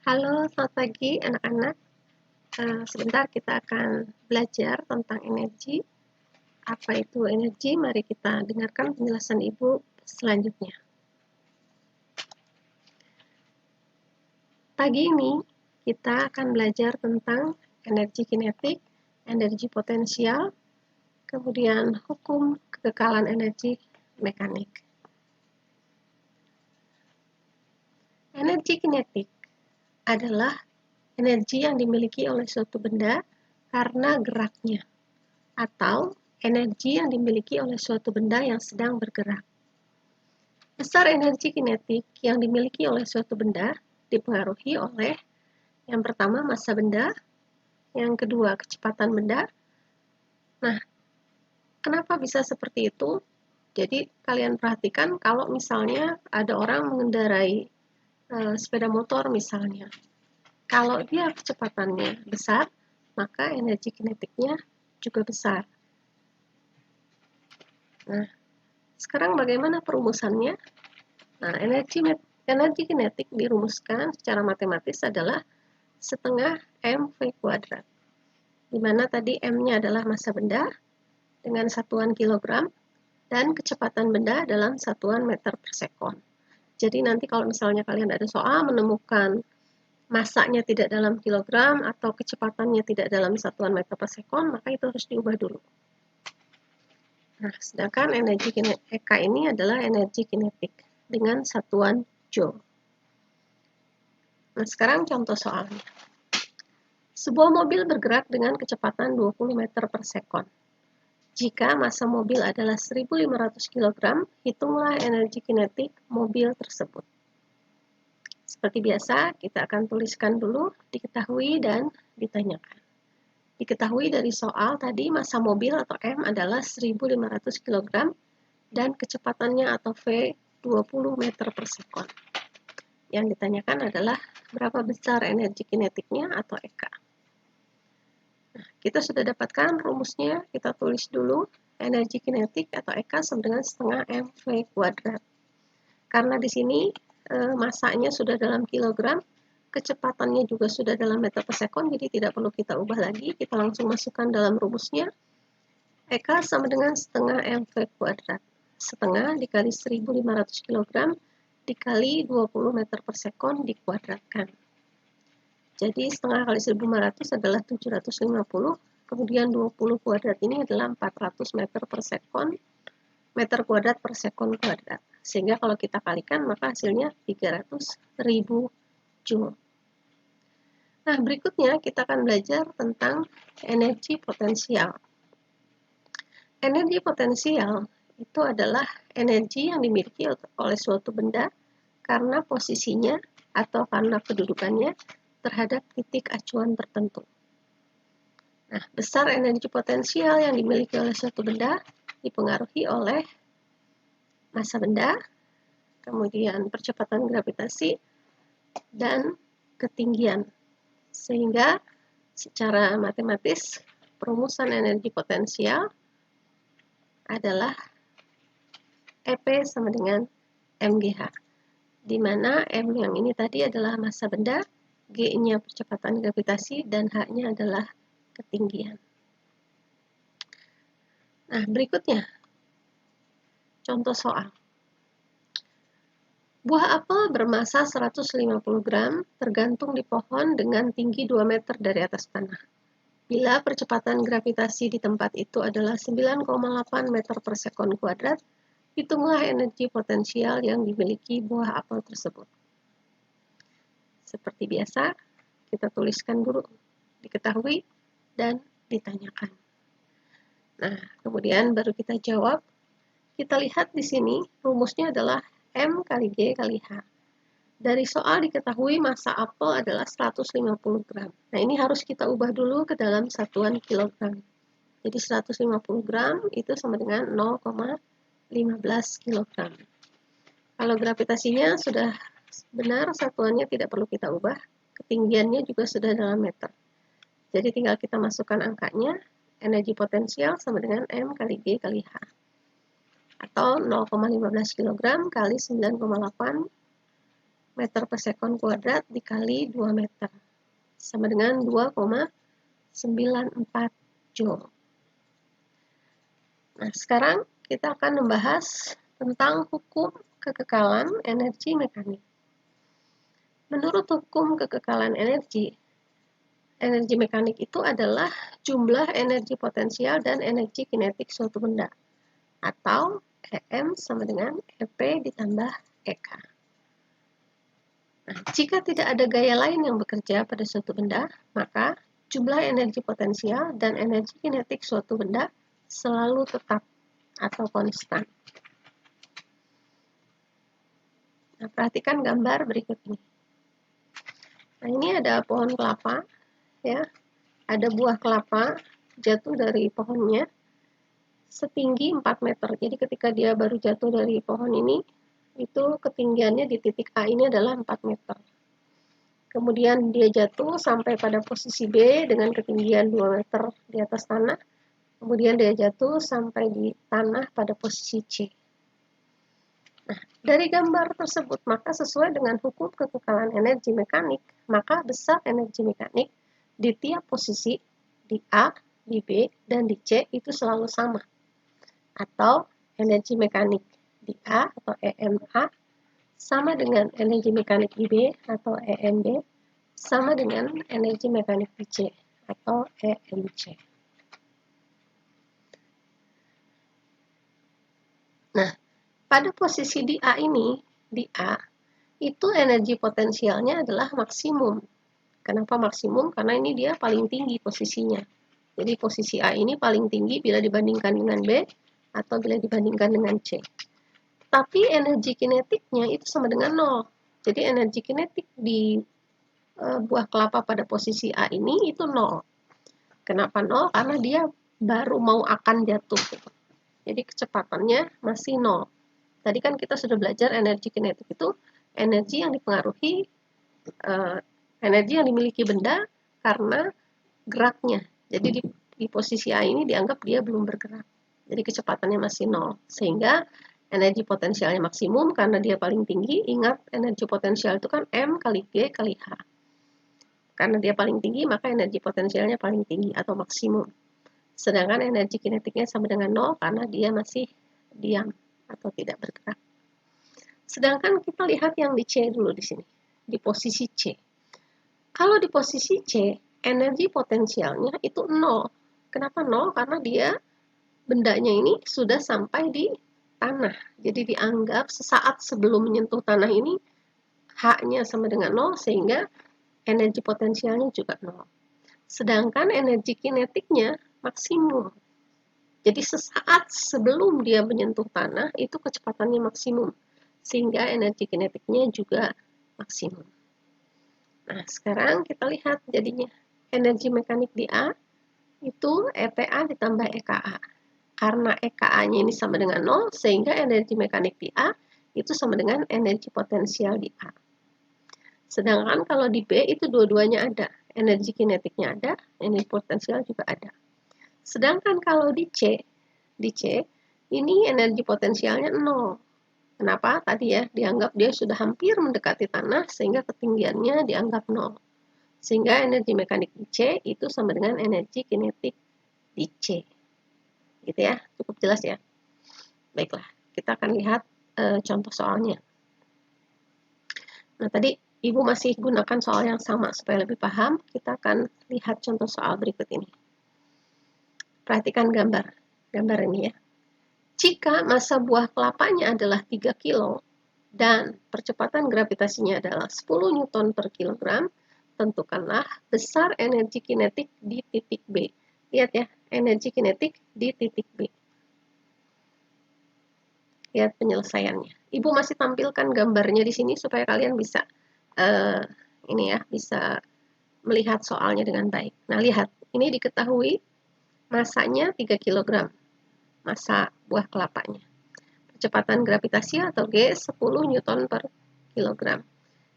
Halo, selamat pagi anak-anak. Sebentar kita akan belajar tentang energi. Apa itu energi? Mari kita dengarkan penjelasan Ibu selanjutnya. Pagi ini kita akan belajar tentang energi kinetik, energi potensial, kemudian hukum kekekalan energi mekanik. Energi kinetik adalah energi yang dimiliki oleh suatu benda karena geraknya, atau energi yang dimiliki oleh suatu benda yang sedang bergerak. Besar energi kinetik yang dimiliki oleh suatu benda dipengaruhi oleh yang pertama massa benda, yang kedua kecepatan benda. Nah, kenapa bisa seperti itu? Jadi kalian perhatikan kalau misalnya ada orang mengendarai sepeda motor misalnya. Kalau dia kecepatannya besar, maka energi kinetiknya juga besar. Nah, sekarang bagaimana perumusannya? Nah, energi kinetik dirumuskan secara matematis adalah setengah mv kuadrat, di mana tadi m-nya adalah massa benda dengan satuan kilogram dan kecepatan benda dalam satuan meter per sekon. Jadi nanti kalau misalnya kalian ada soal menemukan massanya tidak dalam kilogram atau kecepatannya tidak dalam satuan meter per sekon, maka itu harus diubah dulu. Nah, sedangkan energi EK ini adalah energi kinetik dengan satuan joule. Nah, sekarang contoh soalnya. Sebuah mobil bergerak dengan kecepatan 20 meter per sekon. Jika massa mobil adalah 1.500 kg, hitunglah energi kinetik mobil tersebut. Seperti biasa, kita akan tuliskan dulu diketahui dan ditanyakan. Diketahui dari soal tadi massa mobil atau M adalah 1.500 kg dan kecepatannya atau V 20 meter per sekon. Yang ditanyakan adalah berapa besar energi kinetiknya atau EK. Nah, kita sudah dapatkan rumusnya, kita tulis dulu energi kinetik atau EK sama dengan setengah mv kuadrat. Karena di sini massanya sudah dalam kilogram, kecepatannya juga sudah dalam meter per sekon, jadi tidak perlu kita ubah lagi, kita langsung masukkan dalam rumusnya. EK sama dengan setengah mv kuadrat. Setengah dikali 1.500 kg dikali 20 meter per sekon dikuadratkan. Jadi setengah kali 1.500 adalah 750, kemudian 20 kuadrat ini adalah 400 meter per sekon, meter kuadrat per sekon kuadrat. Sehingga kalau kita kalikan maka hasilnya 300.000 joule. Nah, berikutnya kita akan belajar tentang energi potensial. Energi potensial itu adalah energi yang dimiliki oleh suatu benda karena posisinya atau karena kedudukannya terhadap titik acuan tertentu. Nah, besar energi potensial yang dimiliki oleh suatu benda dipengaruhi oleh massa benda, kemudian percepatan gravitasi, dan ketinggian. Sehingga secara matematis perumusan energi potensial adalah EP sama dengan mgh, di mana M yang ini tadi adalah massa benda, G-nya percepatan gravitasi, dan H-nya adalah ketinggian. Nah, berikutnya, contoh soal. Buah apel bermassa 150 gram tergantung di pohon dengan tinggi 2 meter dari atas tanah. Bila percepatan gravitasi di tempat itu adalah 9,8 meter per sekon kuadrat, hitunglah energi potensial yang dimiliki buah apel tersebut. Seperti biasa, kita tuliskan dulu diketahui dan ditanyakan. Nah, kemudian baru kita jawab. Kita lihat di sini rumusnya adalah M kali G kali H. Dari soal diketahui massa apel adalah 150 gram. Nah, ini harus kita ubah dulu ke dalam satuan kilogram. Jadi 150 gram itu sama dengan 0,15 kilogram. Kalau gravitasinya sudah benar, satuannya tidak perlu kita ubah. Ketinggiannya juga sudah dalam meter. Jadi tinggal kita masukkan angkanya, energi potensial sama dengan M kali G kali H. Atau 0,15 kg kali 9,8 meter per sekon kuadrat dikali 2 meter. Sama dengan 2,94 Joule. Nah, sekarang kita akan membahas tentang hukum kekekalan energi mekanik. Menurut hukum kekekalan energi mekanik itu adalah jumlah energi potensial dan energi kinetik suatu benda, atau EM sama dengan EP ditambah EK. Nah, jika tidak ada gaya lain yang bekerja pada suatu benda, maka jumlah energi potensial dan energi kinetik suatu benda selalu tetap atau konstan. Nah, perhatikan gambar berikut ini. Nah, ini ada pohon kelapa, ya. Ada buah kelapa jatuh dari pohonnya setinggi 4 meter. Jadi ketika dia baru jatuh dari pohon ini, itu ketinggiannya di titik A ini adalah 4 meter. Kemudian dia jatuh sampai pada posisi B dengan ketinggian 2 meter di atas tanah. Kemudian dia jatuh sampai di tanah pada posisi C. Nah, dari gambar tersebut, maka sesuai dengan hukum kekekalan energi mekanik, maka besar energi mekanik di tiap posisi di A, di B, dan di C itu selalu sama. Atau energi mekanik di A atau EMA sama dengan energi mekanik di B atau EMB sama dengan energi mekanik di C atau EMC. Nah, pada posisi di A ini, di A, itu energi potensialnya adalah maksimum. Kenapa maksimum? Karena ini dia paling tinggi posisinya. Jadi posisi A ini paling tinggi bila dibandingkan dengan B atau bila dibandingkan dengan C. Tapi energi kinetiknya itu sama dengan 0. Jadi energi kinetik di buah kelapa pada posisi A ini itu 0. Kenapa 0? Karena dia baru mau akan jatuh. Jadi kecepatannya masih 0. Tadi kan kita sudah belajar energi kinetik itu energi yang dipengaruhi, energi yang dimiliki benda karena geraknya. Jadi di posisi A ini dianggap dia belum bergerak. Jadi kecepatannya masih 0. Sehingga energi potensialnya maksimum karena dia paling tinggi. Ingat, energi potensial itu kan M kali G kali H. Karena dia paling tinggi, maka energi potensialnya paling tinggi atau maksimum. Sedangkan energi kinetiknya sama dengan 0 karena dia masih diam atau tidak bergerak. Sedangkan kita lihat yang di C dulu di sini, di posisi C. Kalau di posisi C, energi potensialnya itu 0. Kenapa 0? Karena dia bendanya ini sudah sampai di tanah. Jadi dianggap sesaat sebelum menyentuh tanah ini H-nya sama dengan 0 sehingga energi potensialnya juga 0. Sedangkan energi kinetiknya maksimum. Jadi sesaat sebelum dia menyentuh tanah itu kecepatannya maksimum. Sehingga energi kinetiknya juga maksimum. Nah, sekarang kita lihat jadinya. Energi mekanik di A itu EPA ditambah EKA. Karena EKA-nya ini sama dengan 0, sehingga energi mekanik di A itu sama dengan energi potensial di A. Sedangkan kalau di B itu dua-duanya ada. Energi kinetiknya ada, energi potensial juga ada. Sedangkan kalau di C ini energi potensialnya 0. Kenapa? Tadi ya, dianggap dia sudah hampir mendekati tanah sehingga ketinggiannya dianggap 0. Sehingga energi mekanik di C itu sama dengan energi kinetik di C. Gitu ya, cukup jelas ya. Baiklah, kita akan lihat contoh soalnya. Nah, tadi Ibu masih gunakan soal yang sama supaya lebih paham. Kita akan lihat contoh soal berikut ini. Perhatikan gambar ini ya. Jika massa buah kelapanya adalah 3 kilo dan percepatan gravitasinya adalah 10 Newton per kilogram, tentukanlah besar energi kinetik di titik B. Lihat ya, energi kinetik di titik B. Lihat penyelesaiannya. Ibu masih tampilkan gambarnya di sini supaya kalian bisa bisa melihat soalnya dengan baik. Nah, lihat, ini diketahui massanya 3 kg. Massa buah kelapanya. Kecepatan gravitasi atau G 10 Newton per kilogram.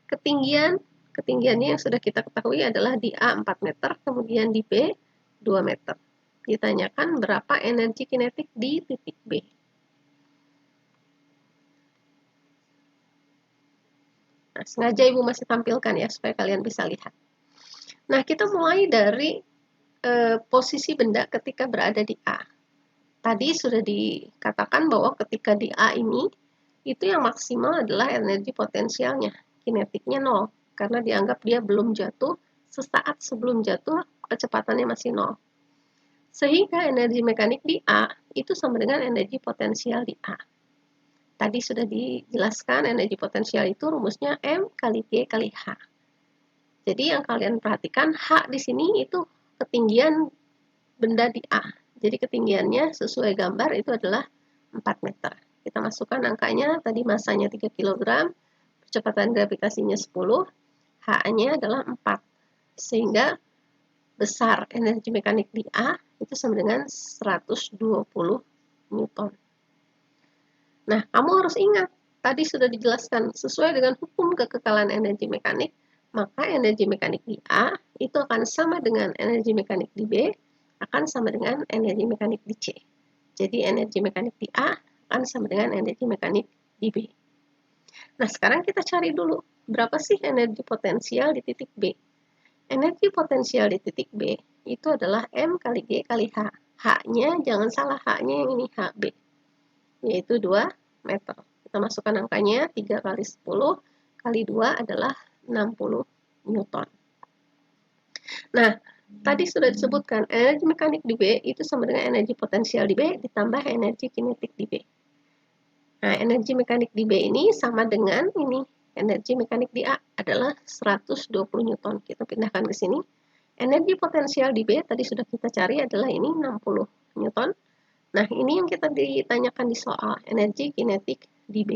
Ketinggiannya yang sudah kita ketahui adalah di A 4 meter, kemudian di B 2 meter. Ditanyakan berapa energi kinetik di titik B. Nah, sengaja Ibu masih tampilkan ya, supaya kalian bisa lihat. Nah, kita mulai dari posisi benda ketika berada di A. Tadi sudah dikatakan bahwa ketika di A ini, itu yang maksimal adalah energi potensialnya, kinetiknya 0, karena dianggap dia belum jatuh, sesaat sebelum jatuh, kecepatannya masih 0. Sehingga energi mekanik di A itu sama dengan energi potensial di A. Tadi sudah dijelaskan energi potensial itu rumusnya M kali G kali H. Jadi yang kalian perhatikan, H di sini itu ketinggian benda di A. Jadi ketinggiannya sesuai gambar itu adalah 4 meter. Kita masukkan angkanya, tadi masanya 3 kg, kecepatan gravitasinya 10, H-nya adalah 4. Sehingga besar energi mekanik di A itu sama dengan 120 Newton. Nah, kamu harus ingat, tadi sudah dijelaskan, sesuai dengan hukum kekekalan energi mekanik, maka energi mekanik di A itu akan sama dengan energi mekanik di B, akan sama dengan energi mekanik di C. Jadi energi mekanik di A akan sama dengan energi mekanik di B. Nah, sekarang kita cari dulu, berapa sih energi potensial di titik B? Energi potensial di titik B itu adalah M kali G kali H. H-nya, jangan salah, H-nya yang ini HB, yaitu 2 meter. Kita masukkan angkanya, 3 kali 10 kali 2 adalah 60 Newton. Nah, tadi sudah disebutkan, energi mekanik di B itu sama dengan energi potensial di B ditambah energi kinetik di B. Nah, energi mekanik di B ini sama dengan ini, energi mekanik di A adalah 120 Newton. Kita pindahkan ke sini. Energi potensial di B tadi sudah kita cari adalah ini 60 Newton. Nah, ini yang kita ditanyakan di soal, energi kinetik di B.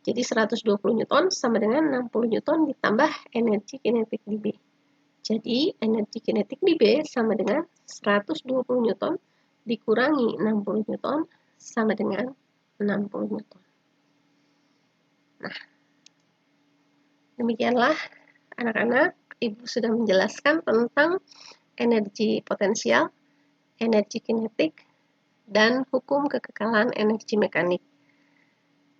Jadi 120 Newton sama dengan 60 Newton ditambah energi kinetik di B. Jadi energi kinetik di B sama dengan 120 Newton dikurangi 60 Newton sama dengan 60 Newton. Nah, demikianlah anak-anak, Ibu sudah menjelaskan tentang energi potensial, energi kinetik, dan hukum kekekalan energi mekanik.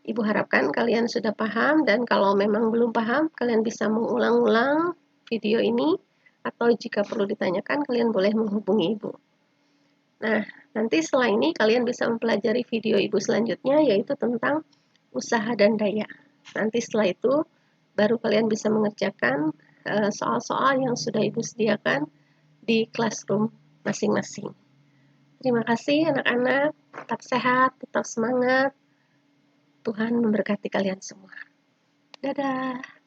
Ibu harapkan kalian sudah paham, dan kalau memang belum paham, kalian bisa mengulang-ulang video ini, atau jika perlu ditanyakan, kalian boleh menghubungi Ibu. Nah, nanti setelah ini kalian bisa mempelajari video Ibu selanjutnya, yaitu tentang usaha dan daya. Nanti setelah itu, baru kalian bisa mengerjakan soal-soal yang sudah Ibu sediakan di classroom masing-masing. Terima kasih anak-anak, tetap sehat, tetap semangat. Tuhan memberkati kalian semua. Dadah.